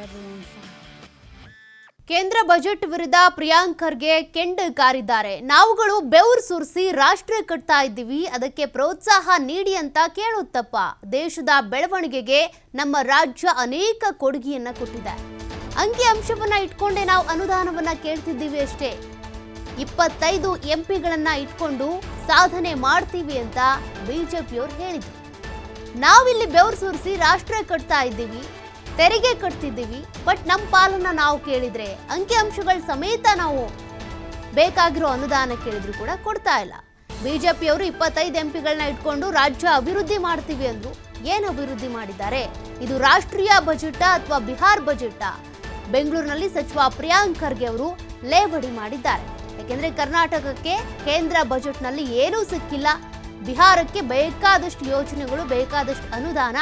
everyone fine. ಕೇಂದ್ರ budget ವಿರುದ್ಧ ಪ್ರಿಯಾಂಕ್ ಖರ್ಗೆ ಕೆಂಡ ಕಾರಿದ್ದಾರೆ. ನಾವುಗಳು ಬೆವರು ಸುರಿಸಿ ರಾಷ್ಟ್ರ ಕಟ್ತಾ ಇದ್ದೀವಿ, ಅದಕ್ಕೆ ಪ್ರೋತ್ಸಾಹ ನೀಡಿ ಅಂತ ಕೇಳುತ್ತಪ್ಪ. ದೇಶದ ಬೆಳವಣಿಗೆಗೆ ನಮ್ಮ ರಾಜ್ಯ ಅನೇಕ ಕೊಡುಗೆಯನ್ನ ಕೊಟ್ಟಿದೆ. ಅಂಕಿ ಅಂಶವನ್ನ ಇಟ್ಕೊಂಡೇ ನಾವು ಅನುದಾನವನ್ನ ಕೇಳ್ತಿದ್ದೀವಿ ಅಷ್ಟೇ. 25 ಎಂಪಿಗಳನ್ನ ಇಟ್ಕೊಂಡು ಸಾಧನೆ ಮಾಡ್ತೀವಿ ಅಂತ ಬಿಜೆಪಿಯವರು ಹೇಳಿದ್ರು. ನಾವಿಲ್ಲಿ ಬೆವರು ಸುರಿಸಿ ರಾಷ್ಟ್ರ ಕಟ್ತಾ ಇದ್ದೀವಿ, ತೆರಿಗೆ ಕಟ್ತಿದ್ದೀವಿ, ಬಟ್ ನಮ್ಮ ಪಾಲನ್ನ ನಾವು ಕೇಳಿದ್ರೆ ಅಂಕಿ ಅಂಶಗಳ ಸಮೇತ ನಾವು ಬೇಕಾಗಿರೋ ಅನುದಾನ ಕೇಳಿದ್ರು ಕೂಡ ಕೊಡ್ತಾ ಇಲ್ಲ. ಬಿಜೆಪಿಯವರು 25 ಎಂಪಿಗಳನ್ನ ಇಟ್ಕೊಂಡು ರಾಜ್ಯ ಅಭಿವೃದ್ಧಿ ಮಾಡ್ತೀವಿ ಅಂದ್ರು. ಏನು ಅಭಿವೃದ್ಧಿ ಮಾಡಿದ್ದಾರೆ? ಇದು ರಾಷ್ಟ್ರೀಯ ಬಜೆಟಾ ಅಥವಾ ಬಿಹಾರ್ ಬಜೆಟಾ? ಬೆಂಗಳೂರಿನಲ್ಲಿ ಸಚಿವ ಪ್ರಿಯಾಂಕ್ ಖರ್ಗೆ ಅವರು ಲೇವಡಿ ಮಾಡಿದ್ದಾರೆ. ಯಾಕೆಂದ್ರೆ ಕರ್ನಾಟಕಕ್ಕೆ ಕೇಂದ್ರ ಬಜೆಟ್ನಲ್ಲಿ ಏನೂ ಸಿಕ್ಕಿಲ್ಲ, ಬಿಹಾರಕ್ಕೆ ಬೇಕಾದಷ್ಟು ಯೋಜನೆಗಳು, ಬೇಕಾದಷ್ಟು ಅನುದಾನ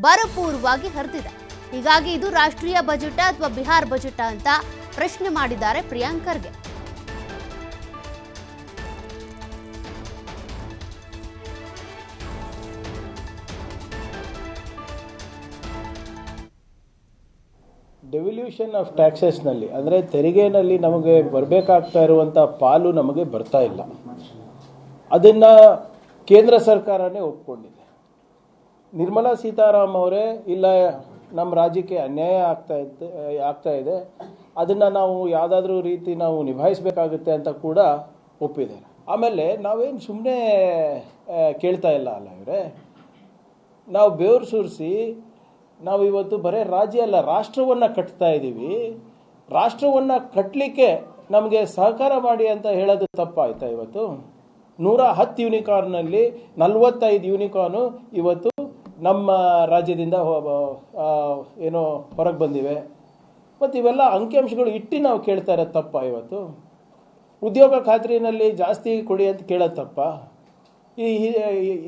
ಭರಪೂರವಾಗಿ ಹರಿದಿದೆ. ಹೀಗಾಗಿ ಇದು ರಾಷ್ಟ್ರೀಯ ಬಜೆಟಾ ಅಥವಾ ಬಿಹಾರ್ ಬಜೆಟಾ ಅಂತ ಪ್ರಶ್ನೆ ಮಾಡಿದ್ದಾರೆ ಪ್ರಿಯಾಂಕ್ ಖರ್ಗೆ. ಡೆವಲ್ಯೂಷನ್ ಆಫ್ ಟ್ಯಾಕ್ಸಸ್ನಲ್ಲಿ ಅಂದರೆ ತೆರಿಗೆನಲ್ಲಿ ನಮಗೆ ಬರಬೇಕಾಗ್ತಾ ಇರುವಂಥ ಪಾಲು ನಮಗೆ ಬರ್ತಾ ಇಲ್ಲ. ಅದನ್ನು ಕೇಂದ್ರ ಸರ್ಕಾರನೇ ಒಪ್ಕೊಂಡಿದೆ. ನಿರ್ಮಲಾ ಸೀತಾರಾಮ್ ಅವರೇ ಇಲ್ಲ ನಮ್ಮ ರಾಜ್ಯಕ್ಕೆ ಅನ್ಯಾಯ ಆಗ್ತಾ ಇದೆ, ಅದನ್ನು ನಾವು ಯಾವುದಾದ್ರೂ ರೀತಿ ನಾವು ನಿಭಾಯಿಸಬೇಕಾಗುತ್ತೆ ಅಂತ ಕೂಡ ಒಪ್ಪಿದ್ದಾರೆ. ಆಮೇಲೆ ನಾವೇನು ಸುಮ್ಮನೆ ಕೇಳ್ತಾ ಇಲ್ಲ ಅಲ್ಲ ಇವರೇ, ನಾವು ಬೆವರು ಸುರಿಸಿ ನಾವು ಇವತ್ತು ಬರೀ ರಾಜ್ಯ ಅಲ್ಲ ರಾಷ್ಟ್ರವನ್ನು ಕಟ್ತಾ ಇದ್ದೀವಿ. ರಾಷ್ಟ್ರವನ್ನು ಕಟ್ಟಲಿಕ್ಕೆ ನಮಗೆ ಸಹಕಾರ ಮಾಡಿ ಅಂತ ಹೇಳೋದು ತಪ್ಪಾಯ್ತಾ? ಇವತ್ತು 110 ಯೂನಿಕಾರ್ನಲ್ಲಿ 45 ಯೂನಿಕಾರ್ನು ಇವತ್ತು ನಮ್ಮ ರಾಜ್ಯದಿಂದ ಏನೋ ಹೊರಗೆ ಬಂದಿವೆ. ಮತ್ತು ಇವೆಲ್ಲ ಅಂಕಿಅಂಶಗಳು ಇಟ್ಟು ನಾವು ಕೇಳ್ತಾ ಇರೋದು ತಪ್ಪ? ಇವತ್ತು ಉದ್ಯೋಗ ಖಾತ್ರಿನಲ್ಲಿ ಜಾಸ್ತಿ ಕೊಡಿ ಅಂತ ಕೇಳೋದು ತಪ್ಪ?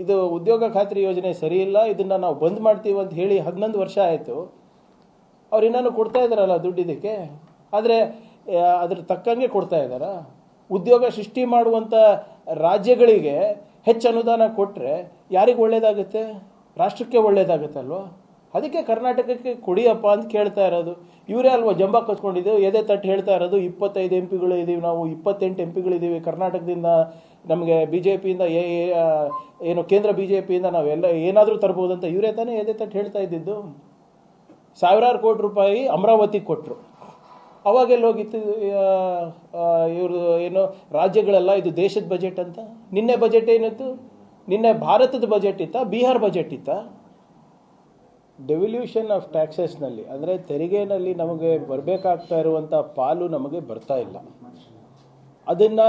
ಇದು ಉದ್ಯೋಗ ಖಾತ್ರಿ ಯೋಜನೆ ಸರಿ ಇಲ್ಲ, ಇದನ್ನು ನಾವು ಬಂದ್ ಮಾಡ್ತೀವಿ ಅಂತ ಹೇಳಿ 11 ವರ್ಷ ಆಯಿತು. ಅವ್ರು ಇನ್ನೂ ಕೊಡ್ತಾ ಇದ್ದಾರಲ್ಲ ದುಡ್ಡು ಇದಕ್ಕೆ, ಆದರೆ ಅದ್ರ ತಕ್ಕಂಗೆ ಕೊಡ್ತಾ ಇದ್ದಾರಾ? ಉದ್ಯೋಗ ಸೃಷ್ಟಿ ಮಾಡುವಂಥ ರಾಜ್ಯಗಳಿಗೆ ಹೆಚ್ಚು ಅನುದಾನ ಕೊಟ್ಟರೆ ಯಾರಿಗೆ ಒಳ್ಳೇದಾಗುತ್ತೆ? ರಾಷ್ಟ್ರಕ್ಕೆ ಒಳ್ಳೇದಾಗುತ್ತಲ್ವ? ಅದಕ್ಕೆ ಕರ್ನಾಟಕಕ್ಕೆ ಕೊಡಿಯಪ್ಪ ಅಂತ ಕೇಳ್ತಾ ಇರೋದು. ಇವರೇ ಅಲ್ವಾ ಜಂಬ ಕಚ್ಕೊಂಡಿದ್ದೇವೆ, ಎದೆ ತಟ್ಟು ಹೇಳ್ತಾ ಇರೋದು 25 ಎಂಪಿಗಳು ಇದ್ದೀವಿ, ನಾವು 28 ಎಂಪಿಗಳಿದ್ದೀವಿ ಕರ್ನಾಟಕದಿಂದ. ನಮಗೆ ಬಿ ಜೆ ಪಿಯಿಂದ ಏನು ಕೇಂದ್ರ ಬಿ ಜೆ ಪಿಯಿಂದ ನಾವೆಲ್ಲ ಏನಾದರೂ ತರ್ಬೋದು ಅಂತ ಇವರೇ ತಾನೇ ಎದೆ ತಟ್ಟು ಹೇಳ್ತಾ ಇದ್ದಿದ್ದು. ಸಾವಿರಾರು ಕೋಟಿ ರೂಪಾಯಿ ಅಮರಾವತಿಗೆ ಕೊಟ್ಟರು, ಅವಾಗೆಲ್ಲ ಹೋಗಿತ್ತು ಇವರು ಏನು ರಾಜ್ಯಗಳೆಲ್ಲ ಇದು ದೇಶದ ಬಜೆಟ್ ಅಂತ. ನಿನ್ನೆ ಬಜೆಟ್ ಏನಿತ್ತು? ನಿನ್ನೆ ಭಾರತದ ಬಜೆಟ್ ಇತ್ತಾ ಬಿಹಾರ್ ಬಜೆಟ್ ಇತ್ತಾ? ಡೆವಲ್ಯೂಷನ್ ಆಫ್ ಟ್ಯಾಕ್ಸಸ್ನಲ್ಲಿ ಅಂದರೆ ತೆರಿಗೆನಲ್ಲಿ ನಮಗೆ ಬರಬೇಕಾಗ್ತಾ ಇರುವಂಥ ಪಾಲು ನಮಗೆ ಬರ್ತಾ ಇಲ್ಲ. ಅದನ್ನು